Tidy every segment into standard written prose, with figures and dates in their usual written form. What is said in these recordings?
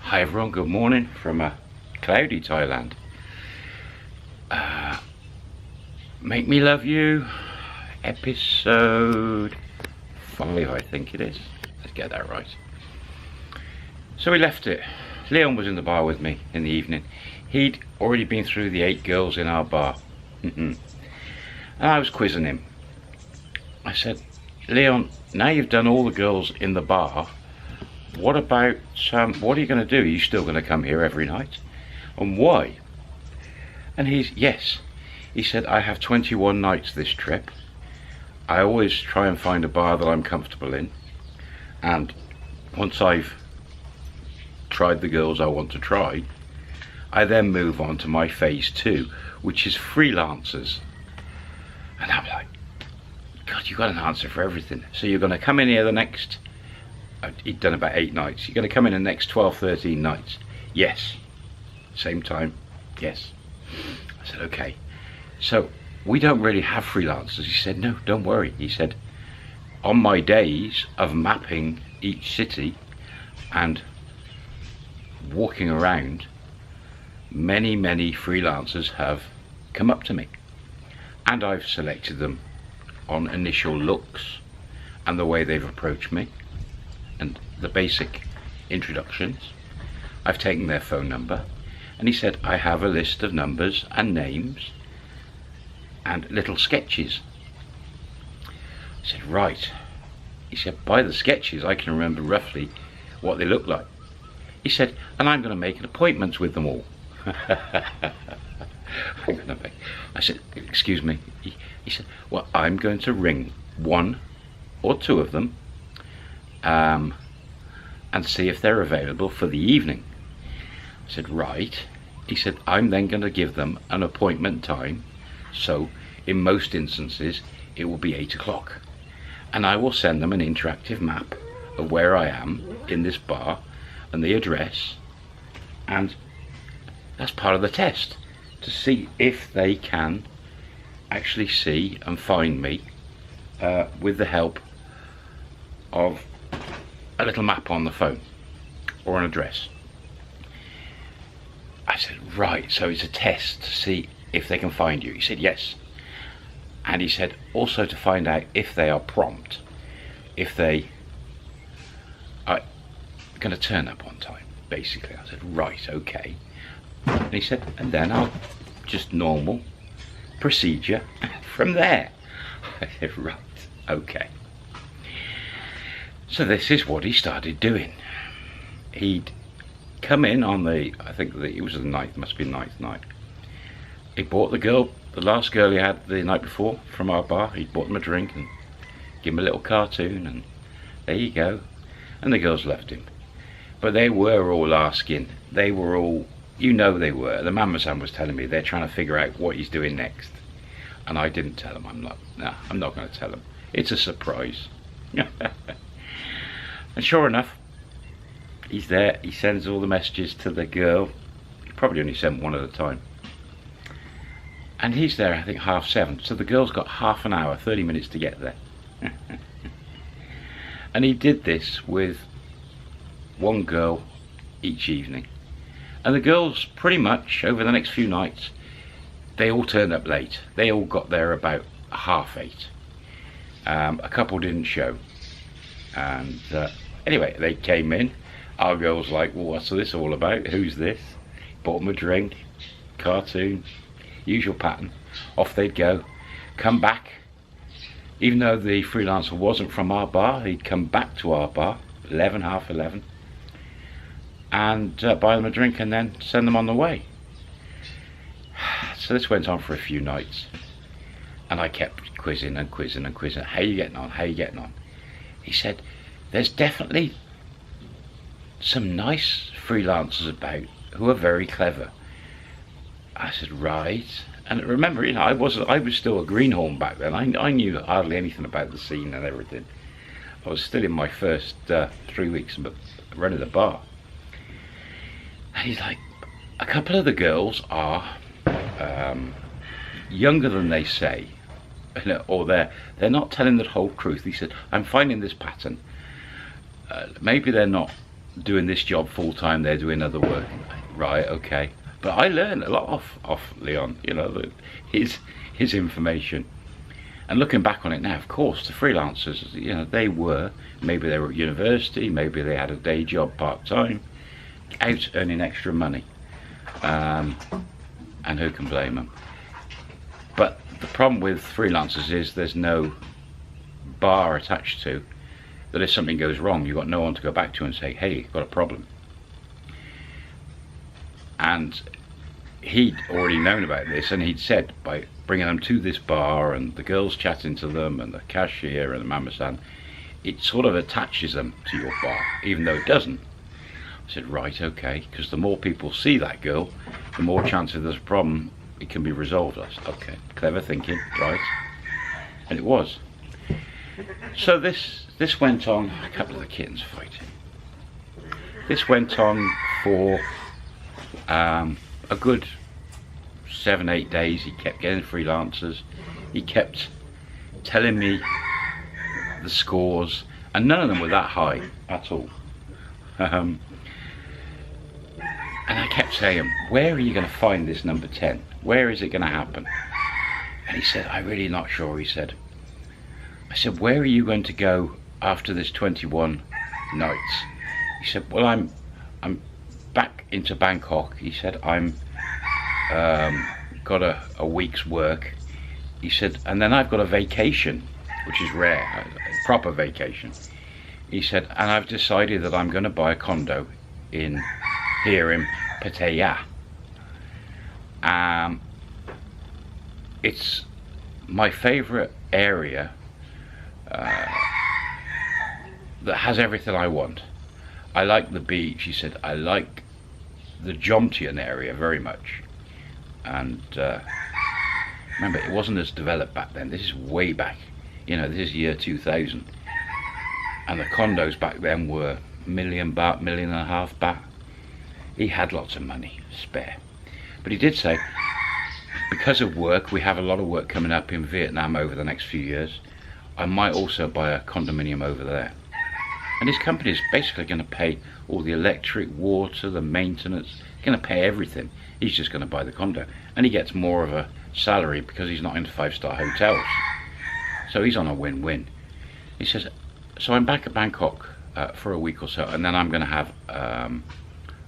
Hi everyone, good morning from cloudy Thailand. Make Me Love You, episode 5 I think it is. Let's get that right. So we left it. Leon was in the bar with me in the evening. He'd already been through the 8 girls in our bar. And I was quizzing him. I said, Leon, now you've done all the girls in the bar, what about, what are you going to do? Are you still going to come here every night? And why? And yes. He said, I have 21 nights this trip. I always try and find a bar that I'm comfortable in. And once I've tried the girls I want to try, I then move on to my phase 2, which is freelancers. And I'm like, God, you got an answer for everything. So you're going to come in here the next, he'd done about 8 nights. You're going to come in the next 12, 13 nights. Yes. Same time. Yes. I said, okay. So we don't really have freelancers. He said, no, don't worry. He said, on my days of mapping each city and walking around, many freelancers have come up to me. And I've selected them on initial looks and the way they've approached me and the basic introductions. I've taken their phone number, and he said, I have a list of numbers and names and little sketches. I said, right. He said, by the sketches I can remember roughly what they look like. He said, and I'm going to make an appointment with them all. I said, excuse me. He said, well, I'm going to ring 1 or 2 of them and see if they're available for the evening. I said, right. He said, I'm then going to give them an appointment time, so in most instances it will be 8 o'clock, and I will send them an interactive map of where I am in this bar and the address, and that's part of the test, to see if they can actually see and find me with the help of a little map on the phone or an address. I said, right, so it's a test to see if they can find you. He said, yes. And he said, also to find out if they are prompt, if they are going to turn up on time, basically. I said, right, okay. And he said, and then I'll just normal procedure from there. I said, right, okay. So this is what he started doing. He'd come in on the, I think it was the 9th, must be the 9th night. He bought the girl, the last girl he had the night before from our bar, he bought them a drink and give him a little cartoon, and there you go. And the girls left him. But they were all asking, they were all, you know they were. The Mama-san was telling me they're trying to figure out what he's doing next. And I didn't tell them. I'm like, nah, I'm not going to tell them. It's a surprise. And sure enough, he's there. He sends all the messages to the girl. He probably only sent one at a time. And he's there, I think, 7:30. So the girl's got half an hour, 30 minutes to get there. And he did this with 1 girl each evening. And the girls, pretty much, over the next few nights, they all turned up late. They all got there about 7:30. A couple didn't show. And anyway, they came in. Our girl's like, well, what's this all about? Who's this? Bought them a drink, cartoon, usual pattern. Off they'd go. Come back. Even though the freelancer wasn't from our bar, he'd come back to our bar, 11, half 11, and buy them a drink and then send them on the way. So this went on for a few nights. And I kept quizzing and quizzing and quizzing. How you getting on? How you getting on? He said, there's definitely some nice freelancers about who are very clever. I said, right. And remember, you know, I was still a greenhorn back then. I knew hardly anything about the scene and everything. I was still in my first 3 weeks running the bar. And he's like, a couple of the girls are younger than they say, or they're not telling the whole truth. He said, I'm finding this pattern. Maybe they're not doing this job full time, they're doing other work. Right, okay. But I learned a lot off Leon, you know, his information. And looking back on it now, of course, the freelancers, you know, maybe they were at university, maybe they had a day job part-time, out earning extra money. And who can blame them? But the problem with freelancers is there's no bar attached to that. If something goes wrong, you've got no one to go back to and say, hey, got a problem. And he'd already known about this, and he'd said, by bringing them to this bar and the girls chatting to them and the cashier and the mama-san, it sort of attaches them to your bar, even though it doesn't. I said, right, okay, because the more people see that girl, the more chance of there's a problem, it can be resolved. I said, okay, clever thinking, right? And it was. So this went on, a couple of the kittens fighting. This went on for a good 7-8 days. He kept getting freelancers. He kept telling me the scores, and none of them were that high at all. And I kept saying, where are you going to find this number 10? Where is it going to happen? And he said, I'm really not sure, he said. I said, where are you going to go after this 21 nights? He said, well, I'm back into Bangkok. He said, I'm got a week's work. He said, and then I've got a vacation, which is rare, a proper vacation. He said, and I've decided that I'm going to buy a condo here in Pattaya. It's my favorite area that has everything I want. I like the beach, he said. I like the Jomtien area very much. And remember, it wasn't as developed back then. This is way back. You know, this is year 2000. And the condos back then were $1 million baht, $1.5 million baht. He had lots of money spare. But he did say, because of work, we have a lot of work coming up in Vietnam over the next few years. I might also buy a condominium over there. And his company is basically going to pay all the electric, water, the maintenance, going to pay everything. He's just going to buy the condo. And he gets more of a salary because he's not into 5-star hotels. So he's on a win-win. He says, so I'm back at Bangkok for a week or so, and then I'm going to have a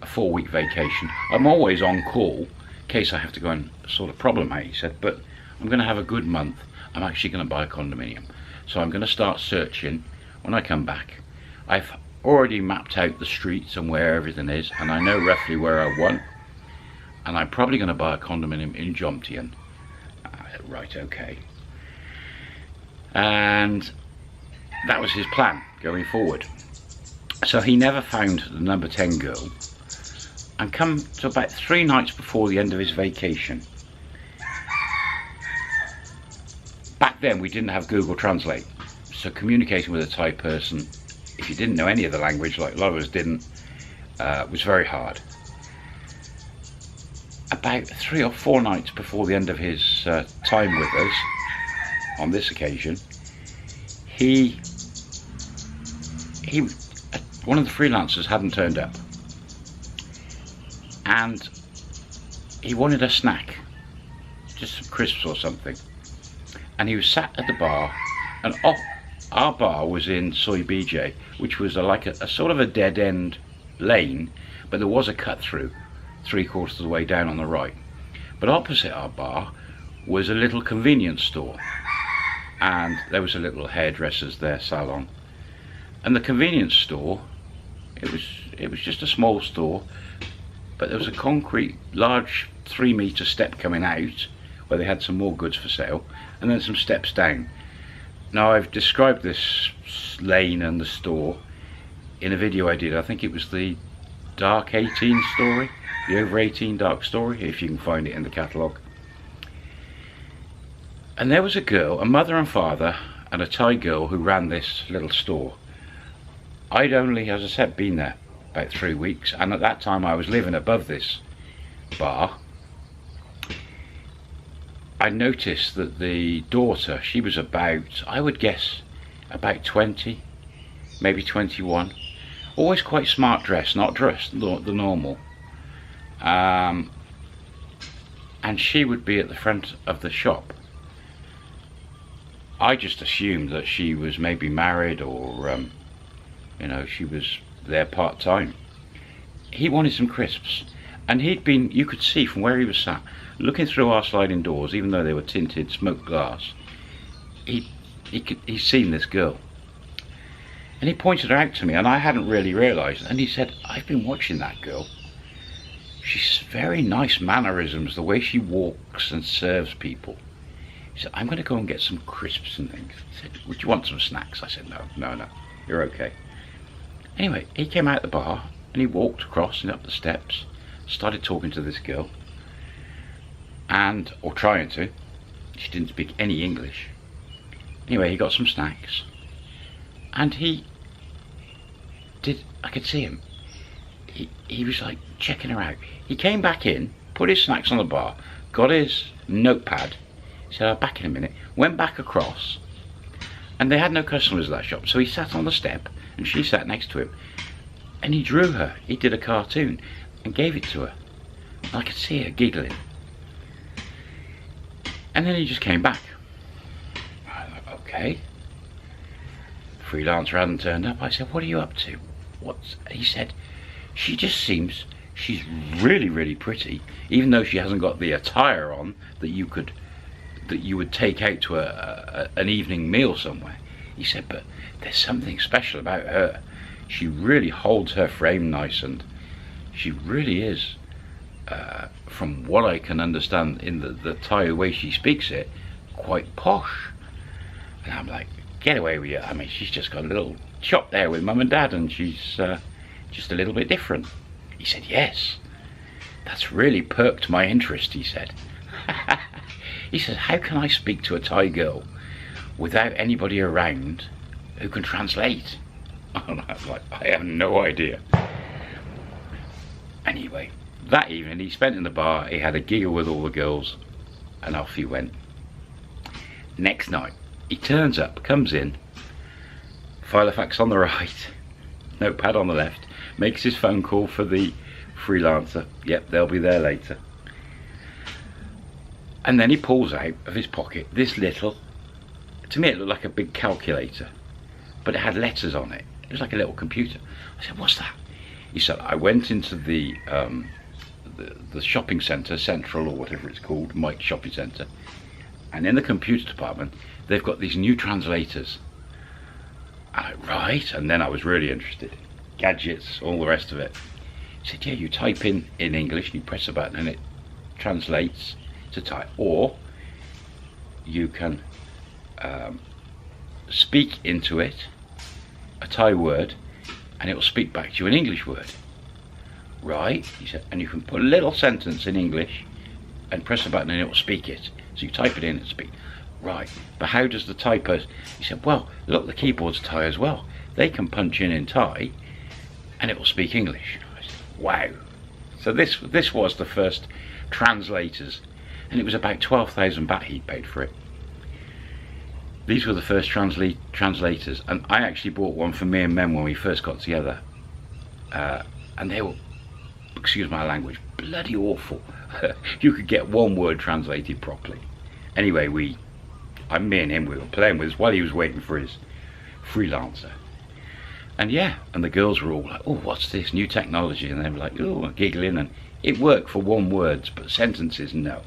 4-week vacation. I'm always on call in case I have to go and sort a problem out, he said, but I'm going to have a good month. I'm actually going to buy a condominium. So I'm going to start searching when I come back. I've already mapped out the streets and where everything is, and I know roughly where I want. And I'm probably going to buy a condominium in Jomtien. Right, okay. And that was his plan going forward. So he never found the number 10 girl, and come to about 3 nights before the end of his vacation. Back then we didn't have Google Translate, so communicating with a Thai person, if you didn't know any of the language, like a lot of us didn't, was very hard. About 3 or 4 nights before the end of his time with us, on this occasion, one of the freelancers hadn't turned up, and he wanted a snack, just some crisps or something. And he was sat at the bar, and our bar was in Soi Bijay, which was like a sort of a dead end lane, but there was a cut through 3/4 of the way down on the right. But opposite our bar was a little convenience store, and there was a little hairdresser's there, salon. And the convenience store, it was just a small store, but there was a concrete large 3-meter step coming out where they had some more goods for sale, and then some steps down. Now, I've described this lane and the store in a video I did. I think it was the Dark 18 story, the over 18 dark story, if you can find it in the catalogue. And there was a girl, a mother and father, and a Thai girl who ran this little store. I'd only, as I said, been there about 3 weeks, and at that time I was living above this bar. I noticed that the daughter, she was about, I would guess, about 20, maybe 21. always quite smart dressed, not dressed the normal. And she would be at the front of the shop. I just assumed that she was maybe married, or you know, she was there part-time. He wanted some crisps, and he'd been, you could see from where he was sat, looking through our sliding doors, even though they were tinted smoked glass, he'd seen this girl. And he pointed her out to me, and I hadn't really realised. And he said, I've been watching that girl. She's very nice mannerisms, the way she walks and serves people. He said, I'm going to go and get some crisps and things. He said, would you want some snacks? I said, no, you're okay. Anyway, he came out the bar, and he walked across and up the steps, started talking to this girl, or trying to. She didn't speak any English. Anyway, he got some snacks. And I could see him. He was like checking her out. He came back in, put his snacks on the bar, got his notepad. He said, I'll be back in a minute. Went back across, and they had no customers at that shop. So he sat on the step, and she sat next to him. And he drew her. He did a cartoon and gave it to her. And I could see her giggling. And then he just came back. I was like, okay. Freelancer hadn't turned up. I said, what are you up to? He said, she just seems, she's really, really pretty, even though she hasn't got the attire on that you would take out to an evening meal somewhere. He said, but there's something special about her. She really holds her frame nice, and she really is, from what I can understand in the Thai way she speaks it, quite posh. And I'm like, get away with you. I mean, she's just got a little shop there with mum and dad, and she's just a little bit different. He said, yes, that's really perked my interest, he said. He said, how can I speak to a Thai girl without anybody around who can translate? And I was like, I have no idea. Anyway, that evening he spent in the bar, he had a giggle with all the girls, and off he went. Next night, he turns up, comes in, Filofax on the right, notepad on the left, makes his phone call for the freelancer. Yep, they'll be there later. And then he pulls out of his pocket this little, to me it looked like a big calculator, but it had letters on it. It was like a little computer. I said, what's that? He said, I went into the shopping centre, Central or whatever it's called, Mike Shopping Centre, and in the computer department, they've got these new translators. Right, and then I was really interested. Gadgets, all the rest of it. He said, yeah, you type in English, you press a button and it translates to Thai. Or you can speak into it a Thai word and it will speak back to you an English word. Right, he said, and you can put a little sentence in English and press a button and it will speak it. So you type it in and speak. Right, but how does the Thai person? He said, well, look, the keyboard's Thai as well. They can punch in Thai and it will speak English. I said, wow. So this was the first translators, and it was about 12,000 baht he'd paid for it. These were the first translators, and I actually bought one for me and Mem when we first got together. And they were, excuse my language, bloody awful. You could get one word translated properly. Anyway, me and him, we were playing with this while he was waiting for his freelancer. And yeah, and the girls were all like, oh, what's this new technology? And they were like, oh, giggling, and it worked for one words, but sentences, no,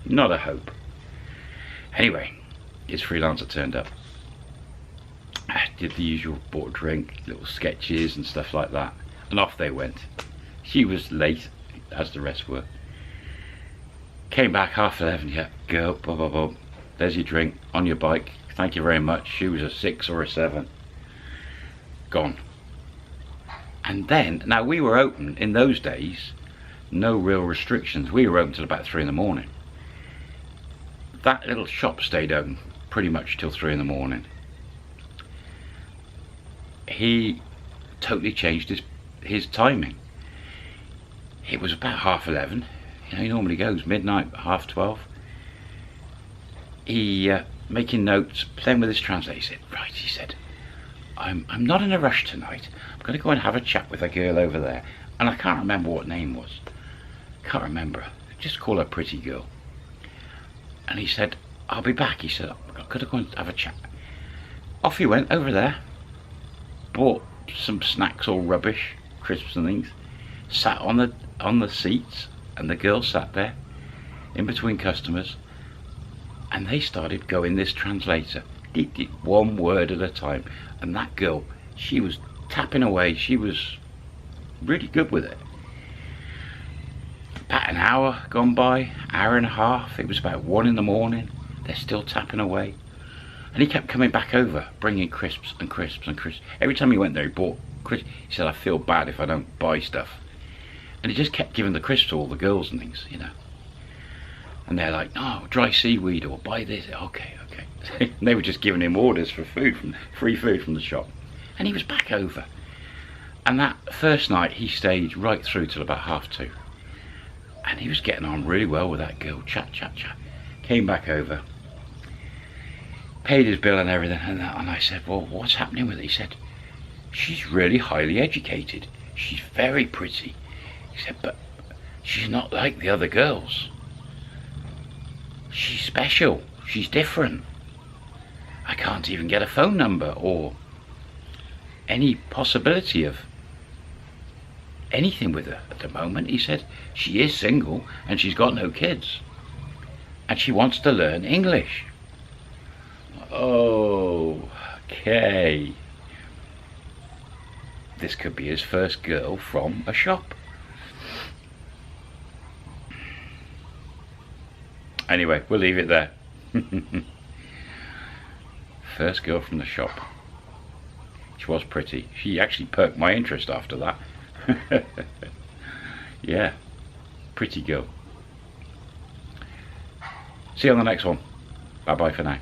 not a hope. Anyway, his freelancer turned up. I did the usual, bought a drink, little sketches and stuff like that, and off they went. She was late, as the rest were. Came back 11:30, yeah, girl, blah, blah, blah. There's your drink, on your bike, thank you very much. She was a 6 or a 7. Gone. And then, now we were open, in those days, no real restrictions. We were open till about 3 in the morning. That little shop stayed open pretty much till 3 in the morning. He totally changed his timing. It was about 11:30. You know, he normally goes midnight, 12:30. He making notes, playing with his translator. He said, right, he said, I'm not in a rush tonight. I'm going to go and have a chat with a girl over there. And I can't remember what name was. Can't remember. Just call her Pretty Girl. And he said, I'll be back. He said, I'm going to go and have a chat. Off he went over there. Bought some snacks, all rubbish, crisps and things. Sat on the seats, and the girl sat there in between customers, and they started going this translator. Did one word at a time, and that girl, she was tapping away. She was really good with it. About an hour gone by, hour and a half. It was about 1 in the morning. They're still tapping away. And he kept coming back over, bringing crisps and crisps and crisps. Every time he went there, he bought crisps. He said, I feel bad if I don't buy stuff. And he just kept giving the crisps to all the girls and things, you know. And they're like, no, dry seaweed, or buy this. Okay, okay. And they were just giving him orders for food, free food from the shop. And he was back over. And that first night, he stayed right through till about 2:30. And he was getting on really well with that girl. Chat, chat, chat. Came back over. Paid his bill and everything. And I said, well, what's happening with it? He said, she's really highly educated. She's very pretty. He said, but she's not like the other girls. She's special. She's different. I can't even get a phone number or any possibility of anything with her at the moment. He said, she is single and she's got no kids. And she wants to learn English. Oh, okay. This could be his first girl from a shop. Anyway, we'll leave it there. First girl from the shop. She was pretty. She actually perked my interest after that. Yeah, pretty girl. See you on the next one. Bye bye for now.